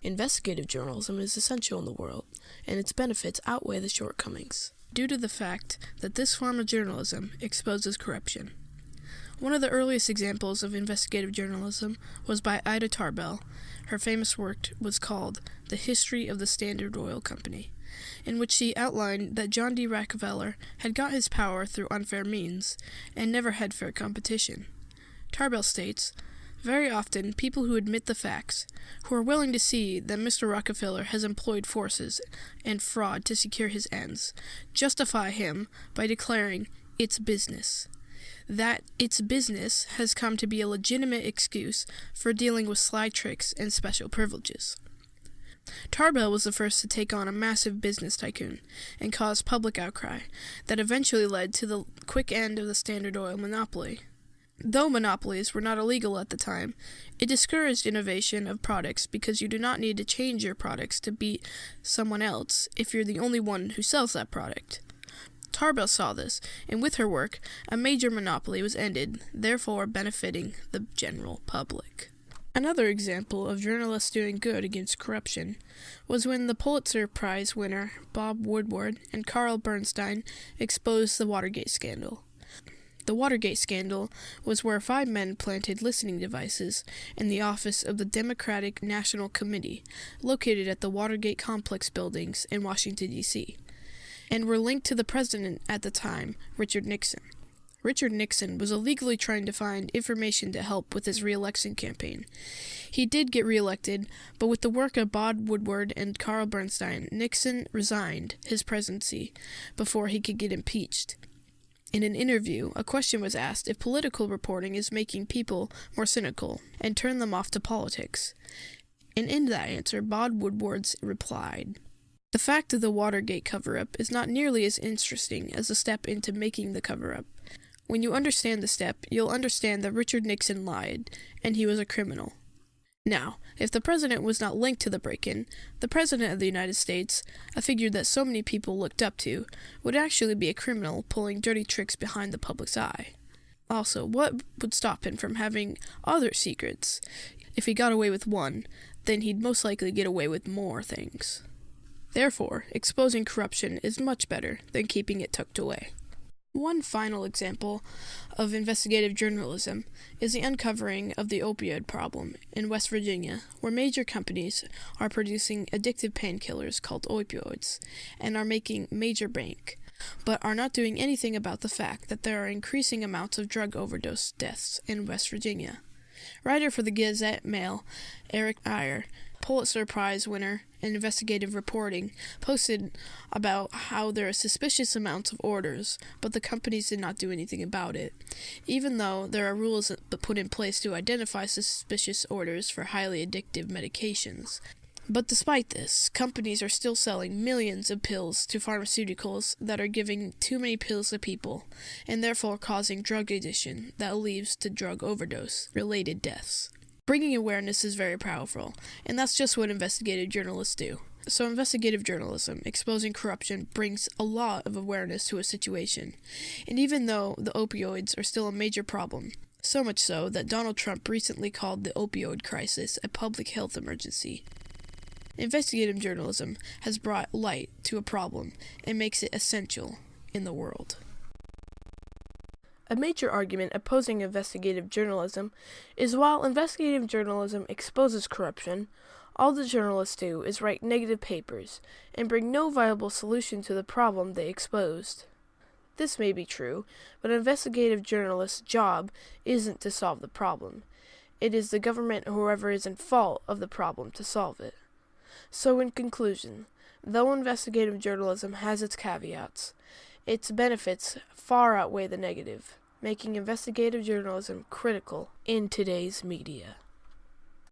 Investigative journalism is essential in the world, and its benefits outweigh the shortcomings, due to the fact that this form of journalism exposes corruption. One of the earliest examples of investigative journalism was by Ida Tarbell. Her famous work was called The History of the Standard Oil Company, in which she outlined that John D. Rockefeller had got his power through unfair means and never had fair competition. Tarbell states, "Very often, people who admit the facts, who are willing to see that Mr. Rockefeller has employed forces and fraud to secure his ends, justify him by declaring it's business. That it's business has come to be a legitimate excuse for dealing with sly tricks and special privileges." Tarbell was the first to take on a massive business tycoon and cause public outcry that eventually led to the quick end of the Standard Oil monopoly. Though monopolies were not illegal at the time, it discouraged innovation of products because you do not need to change your products to beat someone else if you're the only one who sells that product. Tarbell saw this, and with her work, a major monopoly was ended, therefore benefiting the general public. Another example of journalists doing good against corruption was when the Pulitzer Prize winner Bob Woodward and Carl Bernstein exposed the Watergate Scandal. The Watergate Scandal was where 5 men planted listening devices in the office of the Democratic National Committee, located at the Watergate Complex buildings in Washington, D.C., and were linked to the president at the time, Richard Nixon. Richard Nixon was illegally trying to find information to help with his re-election campaign. He did get re-elected, but with the work of Bob Woodward and Carl Bernstein, Nixon resigned his presidency before he could get impeached. In an interview, a question was asked if political reporting is making people more cynical and turn them off to politics. And in that answer, Bob Woodward replied, "The fact of the Watergate cover-up is not nearly as interesting as the step into making the cover-up. When you understand the step, you'll understand that Richard Nixon lied, and he was a criminal. Now, if the president was not linked to the break-in, the president of the United States, a figure that so many people looked up to, would actually be a criminal pulling dirty tricks behind the public's eye. Also, what would stop him from having other secrets? If he got away with one, then he'd most likely get away with more things. Therefore, exposing corruption is much better than keeping it tucked away." One final example of investigative journalism is the uncovering of the opioid problem in West Virginia, where major companies are producing addictive painkillers called opioids and are making major bank, but are not doing anything about the fact that there are increasing amounts of drug overdose deaths in West Virginia. Writer for the Gazette-Mail, Eric Iyer, Pulitzer Prize winner in investigative reporting, posted about how there are suspicious amounts of orders, but the companies did not do anything about it, even though there are rules put in place to identify suspicious orders for highly addictive medications. But despite this, companies are still selling millions of pills to pharmaceuticals that are giving too many pills to people, and therefore causing drug addiction that leads to drug overdose-related deaths. Bringing awareness is very powerful, and that's just what investigative journalists do. So investigative journalism, exposing corruption, brings a lot of awareness to a situation. And even though the opioids are still a major problem, so much so that Donald Trump recently called the opioid crisis a public health emergency, investigative journalism has brought light to a problem and makes it essential in the world. A major argument opposing investigative journalism is while investigative journalism exposes corruption, all the journalists do is write negative papers and bring no viable solution to the problem they exposed. This may be true, but an investigative journalist's job isn't to solve the problem. It is the government or whoever is in fault of the problem to solve it. So in conclusion, though investigative journalism has its caveats, its benefits far outweigh the negative, making investigative journalism critical in today's media.